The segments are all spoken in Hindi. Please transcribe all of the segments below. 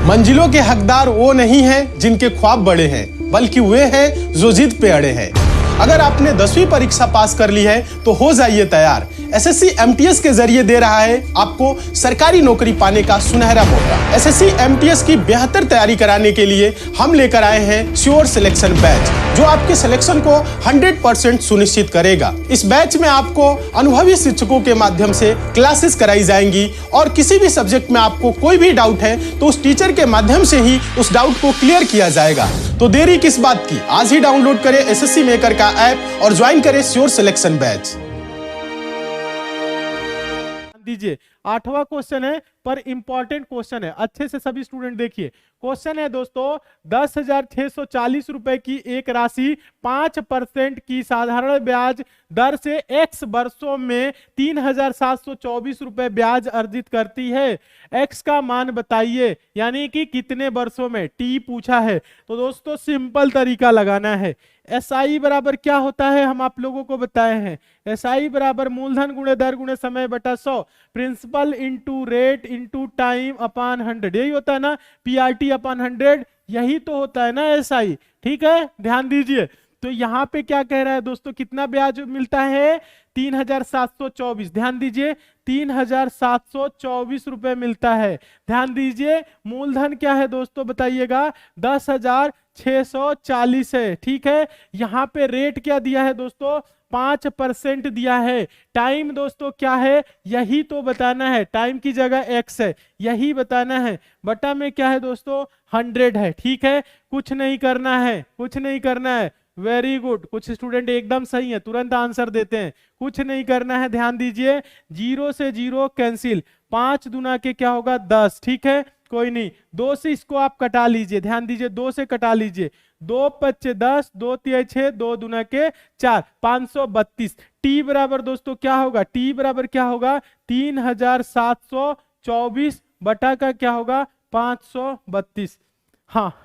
मंजिलों के हकदार वो नहीं हैं जिनके ख्वाब बड़े हैं, बल्कि वे हैं जो जिद पे अड़े हैं। अगर आपने 10वीं परीक्षा पास कर ली है तो हो जाइए तैयार। एसएससी एमटीएस के जरिए दे रहा है आपको सरकारी नौकरी पाने का सुनहरा मौका। एसएससी एमटीएस की बेहतर तैयारी कराने के लिए हम लेकर आए हैं श्योर सिलेक्शन बैच, जो आपके सिलेक्शन को 100% सुनिश्चित करेगा। इस बैच में आपको अनुभवी शिक्षकों के माध्यम से क्लासेस कराई जाएंगी और किसी भी सब्जेक्ट में आपको कोई भी डाउट है तो उस टीचर के माध्यम से ही उस डाउट को क्लियर किया जाएगा। तो देरी किस बात की, आज ही डाउनलोड करें एसएससी मेकर का ऐप और ज्वाइन करें श्योर सिलेक्शन बैच। दीजिए 8वां क्वेश्चन है, पर इंपॉर्टेंट क्वेश्चन है, अच्छे से सभी स्टूडेंट देखिए। क्वेश्चन है दोस्तों, 10,640 रुपए की एक राशि 5% की साधारण ब्याज दर से x वर्षों में 3,724 रुपए ब्याज अर्जित करती है। x का मान बताइए, यानी कि कितने वर्षों में, t पूछा है। तो दोस्तों सिंपल तरीका लगाना है। SI बराबर क्या होता है हम आप लोगों को बताए हैं। SI बराबर मूलधन गुणे दर गुणे समय बटा 100, principal into rate into time upon 100, यही होता है ना। PRT अपॉन 100, यही तो होता है ना SI। ठीक है, ध्यान दीजिए। तो यहाँ पे क्या कह रहा है दोस्तों, कितना ब्याज मिलता है, 3,724। ध्यान दीजिए, 3,724 रुपए मिलता है। ध्यान दीजिए, मूलधन क्या है दोस्तों बताइएगा, 10,640 है। ठीक है, यहाँ पे रेट क्या दिया है दोस्तों, 5% दिया है। टाइम दोस्तों क्या है, यही तो बताना है, टाइम की जगह x है, यही बताना है। बटा में क्या है दोस्तों, 100 है। ठीक है, कुछ नहीं करना है, कुछ नहीं करना है। वेरी गुड, कुछ स्टूडेंट एकदम सही है, तुरंत आंसर देते हैं। कुछ नहीं करना है, ध्यान दीजिए, 0 से 0 कैंसिल, 5 दूना के क्या होगा 10। ठीक है, कोई नहीं, 2 से इसको आप कटा लीजिए। ध्यान दीजिए, 2 से कटा लीजिए, 2 पच्चे 10, 2 तिया 6, 2 दूना के 4, 532। टी बराबर दोस्तों क्या होगा, टी बराबर क्या होगा, 3,724 बटा का क्या होगा 532। हाँ,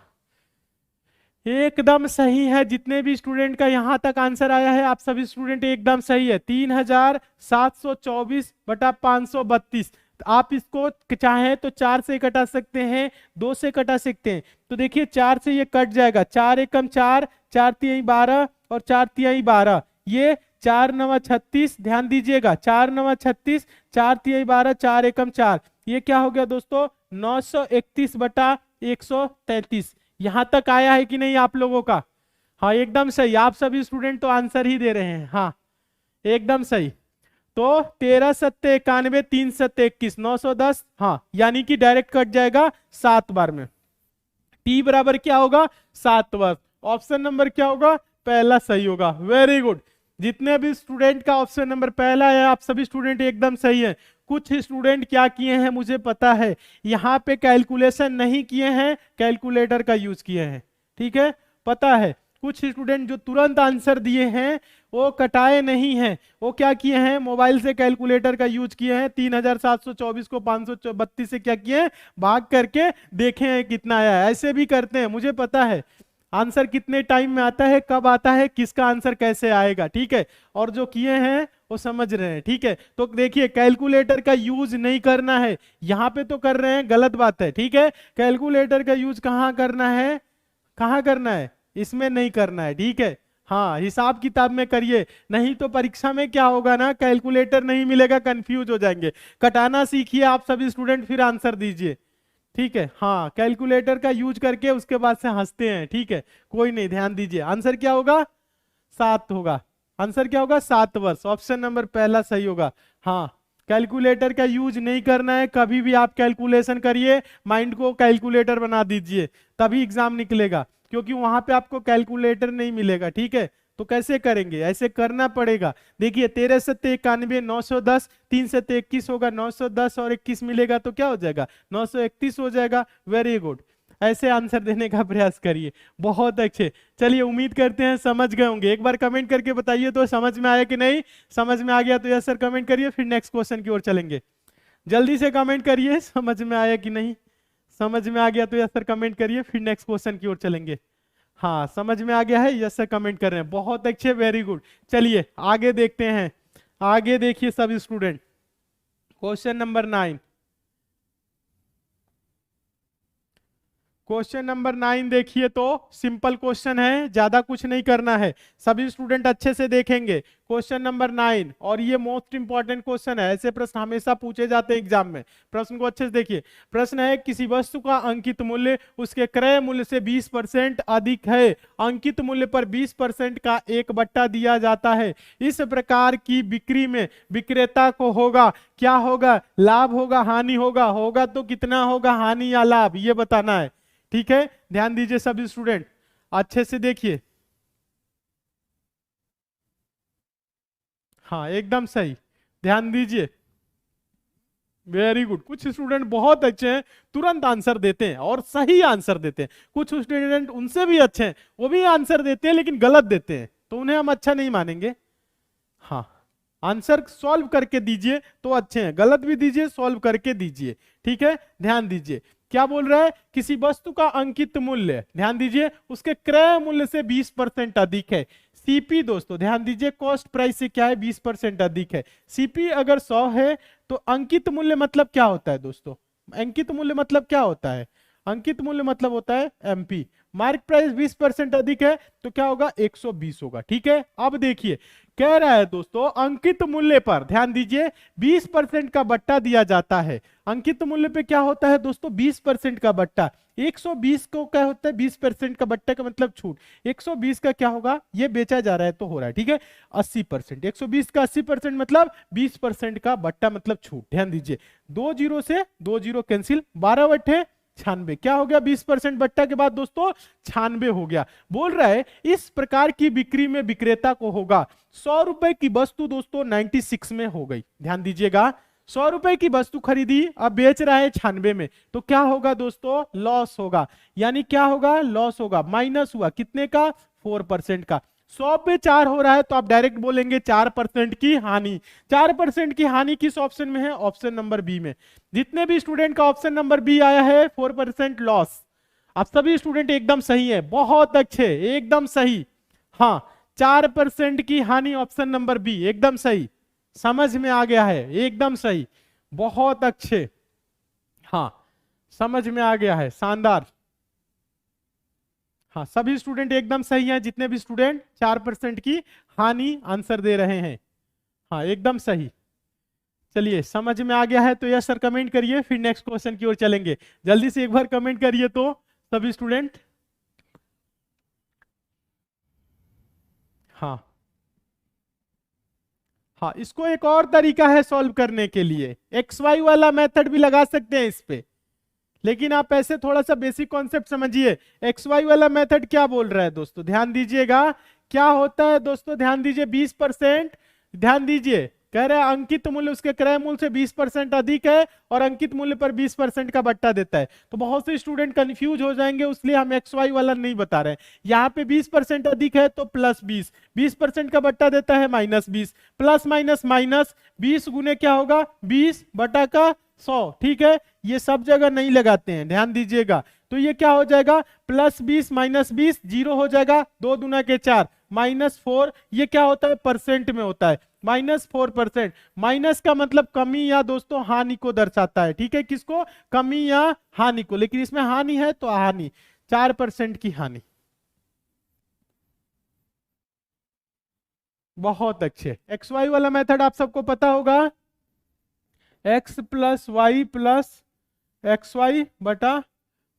एकदम सही है। जितने भी स्टूडेंट का यहां तक आंसर आया है, आप सभी स्टूडेंट एकदम सही है। 3,724 बटा 532। आप इसको चाहें तो 4 से कटा सकते हैं, 2 से कटा सकते हैं। तो देखिए 4 से ये कट जाएगा, 4 एकम 4, 4 तिहाई 12 और 4 तिहाई 12, ये 4 नवा 36। ध्यान दीजिएगा, 4 नवा 36, 4 तिहाई 12, 4 एकम 4, ये क्या हो गया दोस्तों 931 बटा 133। यहां तक आया है कि नहीं आप लोगों का? हाँ एकदम सही, आप सभी स्टूडेंट तो आंसर ही दे रहे हैं। हाँ एकदम सही। तो 13 सत्ते 91, 3 सत्ते 21, 910। हाँ, यानी कि डायरेक्ट कट जाएगा 7 बार में। टी बराबर क्या होगा 7 बार। ऑप्शन नंबर क्या होगा, पहला सही होगा। वेरी गुड, जितने भी स्टूडेंट का ऑप्शन नंबर पहला है, आप सभी स्टूडेंट एकदम सही है। कुछ स्टूडेंट क्या किए हैं मुझे पता है, यहाँ पे कैलकुलेशन नहीं किए हैं, कैलकुलेटर का यूज किए हैं। ठीक है, पता है। कुछ स्टूडेंट जो तुरंत आंसर दिए हैं वो कटाए नहीं हैं, वो क्या किए हैं, मोबाइल से कैलकुलेटर का यूज किए हैं। 3,724 को 532 से क्या किए हैं, भाग करके देखे हैं कितना आया है। ऐसे भी करते हैं, मुझे पता है आंसर कितने टाइम में आता है, कब आता है, किसका आंसर कैसे आएगा। ठीक है, और जो किए हैं वो समझ रहे हैं। ठीक है, तो देखिए कैलकुलेटर का यूज नहीं करना है, यहां पे तो कर रहे हैं, गलत बात है। ठीक है, कैलकुलेटर का यूज कहां करना है, कहां करना है, इसमें नहीं करना है। ठीक है, हाँ हिसाब किताब में करिए, नहीं तो परीक्षा में क्या होगा ना, कैलकुलेटर नहीं मिलेगा, कंफ्यूज हो जाएंगे। कटाना सीखिए आप सभी स्टूडेंट, फिर आंसर दीजिए। ठीक है, हाँ कैलकुलेटर का यूज करके उसके बाद से हंसते हैं। ठीक है, कोई नहीं, ध्यान दीजिए। आंसर क्या होगा 7 होगा। आंसर क्या होगा 7 वर्ष। ऑप्शन नंबर पहला सही होगा। हाँ, कैलकुलेटर का यूज नहीं करना है, कभी भी आप कैलकुलेशन करिए, माइंड को कैलकुलेटर बना दीजिए, तभी एग्जाम निकलेगा, क्योंकि वहां पे आपको कैलकुलेटर नहीं मिलेगा। ठीक है, तो कैसे करेंगे, ऐसे करना पड़ेगा। देखिए 13 सत्ते 91, 910, 3 सत्ते 21 होगा, 910 और 21 मिलेगा तो क्या हो जाएगा 931 हो जाएगा। वेरी गुड, ऐसे आंसर देने का प्रयास करिए, बहुत अच्छे। चलिए, उम्मीद करते हैं समझ गए होंगे। एक बार कमेंट करके बताइए तो समझ में आया कि नहीं। समझ में आ गया तो यस सर कमेंट करिए, फिर नेक्स्ट क्वेश्चन की ओर चलेंगे। जल्दी से कमेंट करिए समझ में आया कि नहीं। समझ में आ गया तो यस सर कमेंट करिए, फिर नेक्स्ट क्वेश्चन की ओर चलेंगे। हाँ समझ में आ गया है, यस सर कमेंट कर रहे हैं, बहुत अच्छे, वेरी गुड। चलिए आगे देखते हैं, आगे देखिए सब student. Question number 9, question number 9 देखिए, तो सिंपल क्वेश्चन है, ज्यादा कुछ नहीं करना है, सभी स्टूडेंट अच्छे से देखेंगे। क्वेश्चन नंबर 9, और ये मोस्ट इंपॉर्टेंट क्वेश्चन है, ऐसे प्रश्न हमेशा पूछे जाते हैं एग्जाम में। प्रश्न को अच्छे से देखिए। प्रश्न है, किसी वस्तु का अंकित मूल्य उसके क्रय मूल्य से 20% अधिक है, अंकित मूल्य पर 20% का 1/, दिया जाता है। इस प्रकार की बिक्री में विक्रेता को होगा, क्या होगा, लाभ होगा, हानि होगा, होगा तो कितना होगा, हानि या लाभ, ये बताना है। ठीक है, ध्यान दीजिए सभी स्टूडेंट, अच्छे से देखिए। हाँ एकदम सही, ध्यान दीजिए, वेरी गुड। कुछ स्टूडेंट बहुत अच्छे हैं, तुरंत आंसर देते हैं और सही आंसर देते हैं। कुछ स्टूडेंट उनसे भी अच्छे हैं, वो भी आंसर देते हैं लेकिन गलत देते हैं, तो उन्हें हम अच्छा नहीं मानेंगे। हाँ, आंसर सॉल्व करके दीजिए तो अच्छे हैं, गलत भी दीजिए, सॉल्व करके दीजिए। ठीक है, ध्यान दीजिए, क्या बोल रहा है, किसी वस्तु का अंकित मूल्य, ध्यान दीजिए, उसके क्रय मूल्य से 20% अधिक है। सीपी दोस्तों ध्यान दीजिए, कॉस्ट प्राइस से क्या है, 20% अधिक है। सीपी अगर 100 है तो अंकित मूल्य मतलब क्या होता है दोस्तों, अंकित मूल्य मतलब क्या होता है, अंकित मूल्य मतलब होता है एमपी। मार्क प्राइस 20% अधिक है तो क्या होगा, 120 होगा। ठीक है, अब देखिए कह रहा है दोस्तों, अंकित मूल्य पर ध्यान दीजिए 20% का बट्टा दिया जाता है। अंकित मूल्य पे क्या होता है दोस्तों, 20% का बट्टा। 120 को क्या होता है, 20% का बट्टा का मतलब छूट। 120 का क्या होगा, ये बेचा जा रहा है तो हो रहा है। ठीक है, 80%, 120 का 80% मतलब 20% का बट्टा मतलब छूट। ध्यान दीजिए, 2 जीरो से 2 जीरो कैंसिल, 12 बट्टे 96, क्या हो गया, 20% बट्टा के बाद दोस्तों 96 हो गया। बोल रहा है इस प्रकार की बिक्री में विक्रेता को होगा, 100 रुपए की वस्तु दोस्तों 96 में हो गई। ध्यान दीजिएगा, 100 रुपए की वस्तु खरीदी, अब बेच रहा है 96 में, तो क्या होगा दोस्तों, लॉस होगा। यानी क्या होगा, लॉस होगा, माइनस हुआ कितने का, 4% का। 100 पे 4 हो रहा है तो आप डायरेक्ट बोलेंगे 4% की हानि। 4% की हानि किस ऑप्शन में है, ऑप्शन नंबर बी में। जितने भी स्टूडेंट का ऑप्शन नंबर बी आया है, 4% लॉस। आप सभी स्टूडेंट एकदम सही है, बहुत अच्छे, एकदम सही। हाँ, 4% की हानि, ऑप्शन नंबर बी एकदम सही, समझ में आ गया है, एकदम सही, बहुत अच्छे। हाँ, समझ में आ गया है, शानदार। हाँ, सभी स्टूडेंट एकदम सही हैं, जितने भी स्टूडेंट 4% की हानि आंसर दे रहे हैं। हाँ एकदम सही। चलिए, समझ में आ गया है तो यस सर कमेंट करिए, फिर नेक्स्ट क्वेश्चन की ओर चलेंगे। जल्दी से एक बार कमेंट करिए तो सभी स्टूडेंट। हाँ हाँ, इसको एक और तरीका है सॉल्व करने के लिए, XY वाला मेथड भी लगा सकते हैं इस पे, लेकिन आप ऐसे थोड़ा सा बेसिक कॉन्सेप्ट समझिए। XY वाला मेथड क्या बोल रहा है दोस्तों, ध्यान दीजिएगा, क्या होता है दोस्तों, ध्यान दीजिए, 20%, ध्यान दीजिए, कह रहे हैं अंकित मूल्य उसके क्रय मूल्य से 20% अधिक है और अंकित मूल्य पर 20% का बट्टा देता है। तो बहुत से स्टूडेंट कंफ्यूज हो जाएंगे, इसलिए हम XY वाला नहीं बता रहे हैं। यहाँ पे 20% अधिक है तो +20, 20% का बट्टा देता है -20, प्लस माइनस माइनस, 20 गुने क्या होगा, 20 बटा का 100। ठीक है, ये सब जगह नहीं लगाते हैं, ध्यान दीजिएगा। तो ये क्या हो जाएगा, +20 -20 जीरो हो जाएगा, 2 दूना के 4, -4, ये क्या होता है, परसेंट में होता है, -4%। माइनस का मतलब कमी या दोस्तों हानि को दर्शाता है। ठीक है, किसको, कमी या हानि को, लेकिन इसमें हानि है तो हानि, 4% की हानि। बहुत अच्छे। XY वाला मेथड आप सबको पता होगा, x + y + xy बटा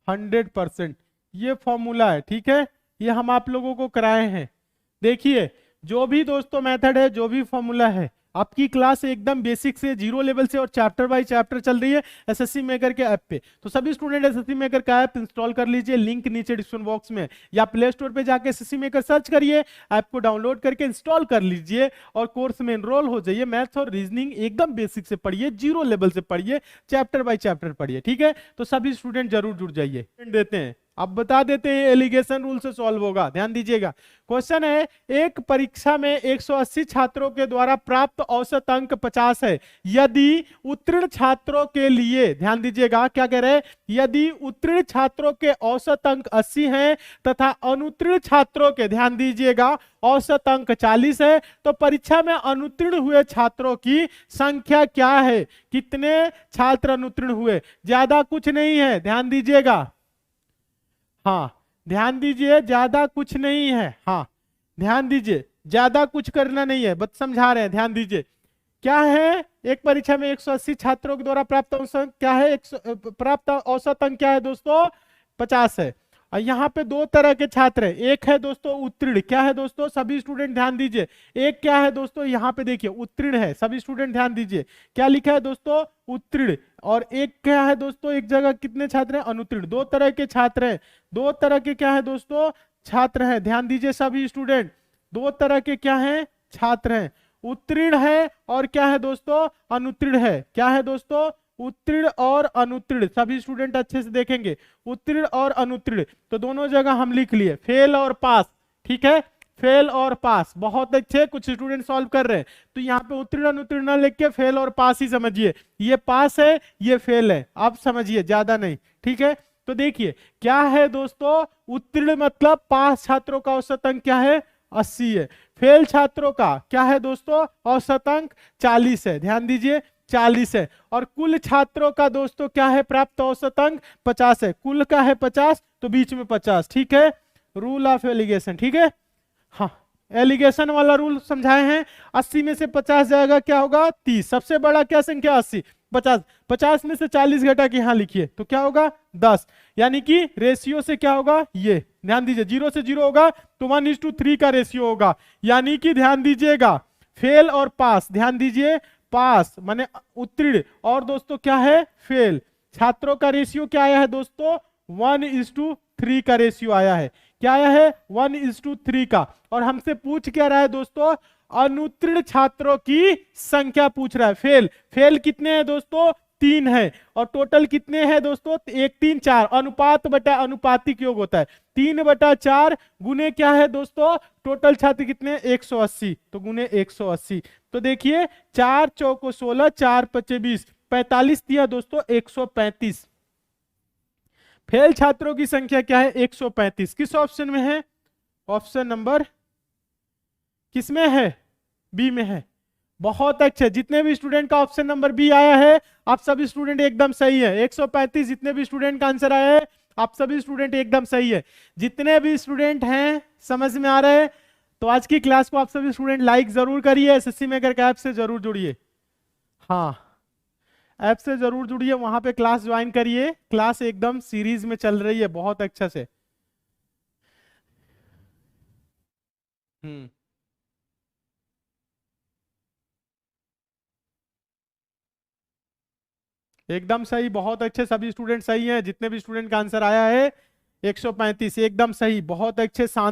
100%, ये फॉर्मूला है। ठीक है, ये हम आप लोगों को कराए हैं। देखिए, जो भी दोस्तों मेथड है, जो भी फॉर्मूला है, आपकी क्लास एकदम बेसिक से, जीरो लेवल से और चैप्टर बाय चैप्टर चल रही है एसएससी मेकर के ऐप पे। तो सभी स्टूडेंट एसएससी मेकर का ऐप इंस्टॉल कर लीजिए, लिंक नीचे डिस्क्रिप्शन बॉक्स में, या प्ले स्टोर पे जाके एसएससी मेकर सर्च करिए, ऐप को डाउनलोड करके इंस्टॉल कर लीजिए और कोर्स में एनरोल हो जाइए। मैथ्स और रीजनिंग एकदम बेसिक से पढ़िए, जीरो लेवल से पढ़िए, चैप्टर बाय चैप्टर पढ़िए। ठीक है, तो सभी स्टूडेंट जरूर जुड़ जाइए। देते हैं, अब बता देते हैं, एलिगेशन रूल से सॉल्व होगा, ध्यान दीजिएगा। क्वेश्चन है, एक परीक्षा में 180 छात्रों के द्वारा प्राप्त औसत अंक 50 है। यदि उत्तीर्ण छात्रों के लिए, ध्यान दीजिएगा, क्या कह रहे हैं, यदि उत्तीर्ण छात्रों के औसत अंक 80 हैं तथा अनुत्तीर्ण छात्रों के, ध्यान दीजिएगा, औसत अंक 40 है, तो परीक्षा में अनुत्तीर्ण हुए छात्रों की संख्या क्या है। कितने छात्र अनुत्तीर्ण हुए, ज्यादा कुछ नहीं है, ध्यान दीजिएगा। हाँ ध्यान दीजिए, ज्यादा कुछ नहीं है। हाँ ध्यान दीजिए, ज्यादा कुछ करना नहीं है, बस समझा रहे हैं, ध्यान दीजिए। क्या है, एक परीक्षा में 180 छात्रों के द्वारा प्राप्त औसत क्या है, प्राप्त औसत अंक क्या है दोस्तों, 50 है। और यहाँ पे दो तरह के छात्र हैं, एक है दोस्तों उत्तीर्ण, क्या है दोस्तों, सभी स्टूडेंट ध्यान दीजिए। एक क्या है दोस्तों, यहाँ पे देखिए उत्तीर्ण है, सभी स्टूडेंट ध्यान दीजिए, क्या लिखा है दोस्तों, उत्तीर्ण। और एक क्या है दोस्तों, एक जगह कितने छात्र हैं, अनुत्तीर्ण। दो तरह के छात्र हैं, दो तरह के क्या है दोस्तों, छात्र हैं, ध्यान दीजिए सभी स्टूडेंट, दो तरह के क्या हैं, छात्र हैं, उत्तीर्ण है और क्या है दोस्तों, अनुत्तीर्ण है। क्या है दोस्तों, उत्तीर्ण और अनुत्तीर्ण, सभी स्टूडेंट अच्छे से देखेंगे, उत्तीर्ण और अनुत्तीर्ण। तो दोनों जगह हम लिख लिए फेल और पास, ठीक है, फेल और पास, बहुत अच्छे। कुछ स्टूडेंट सॉल्व कर रहे हैं, तो यहाँ पे उत्तीर्ण अनुत्तीर्ण ना लिख के फेल और पास ही समझिए, ये पास है ये फेल है, आप समझिए, ज्यादा नहीं, ठीक है। तो देखिए क्या है दोस्तों, उत्तीर्ण मतलब पास छात्रों का औसत अंक क्या है, 80 है। फेल छात्रों का क्या है दोस्तों, औसत अंक 40 है, ध्यान दीजिए 40 है। और कुल छात्रों का दोस्तों क्या है, प्राप्त औसत अंक 50 है, कुल का है 50 तो बीच में 50, ठीक है, रूल ऑफ एलिगेशन, ठीक है। हाँ एलिगेशन वाला रूल समझाए हैं, 80 में से 50 जाएगा क्या होगा, 30। सबसे बड़ा क्या संख्या 80, 50, 50 में से 40 घटा के यहां लिखिए तो क्या होगा 10, यानी कि रेशियो से क्या होगा, ये ध्यान दीजिए 0 से 0 होगा तो 1:3 का रेशियो होगा, यानी कि ध्यान दीजिएगा फेल और पास, ध्यान दीजिए पास माने उत्तीर्ण और दोस्तों क्या है फेल, छात्रों का रेशियो क्या आया है दोस्तों, 1:3 का रेशियो आया है। क्या आया है, 1:3 का। और हमसे पूछ क्या रहा है दोस्तों, अनुत्तीर्ण छात्रों की संख्या पूछ रहा है। फेल, फेल कितने हैं दोस्तों, 3 है। और टोटल कितने हैं दोस्तों, 1 3 4, अनुपात बटा अनुपातिक योग होता है, 3/4 गुने क्या है दोस्तों, टोटल छात्र कितने 180, तो गुने 180। तो देखिए 4 चौको 16, 4 पचे 20, 45 दिया दोस्तों 135। फेल छात्रों की संख्या क्या है, 135। किस ऑप्शन में है, ऑप्शन नंबर किसमें है, बी में है। बहुत अच्छे, जितने भी स्टूडेंट का ऑप्शन नंबर बी आया है आप सभी स्टूडेंट एकदम सही है। 135 जितने भी स्टूडेंट का आंसर आया है आप सभी स्टूडेंट एकदम सही है। जितने भी स्टूडेंट हैं समझ में आ रहे हैं, तो आज की क्लास को आप सभी स्टूडेंट लाइक जरूर करिए, एसएससी मेकर के ऐप से जरूर जुड़िए, हाँ ऐप से जरूर जुड़िए, वहां पे क्लास ज्वाइन करिए, क्लास एकदम सीरीज में चल रही है बहुत अच्छा से। एकदम सही, बहुत अच्छे, सभी स्टूडेंट सही हैं, जितने भी स्टूडेंट का आंसर आया है 135 एकदम सही, बहुत अच्छे, शानदार।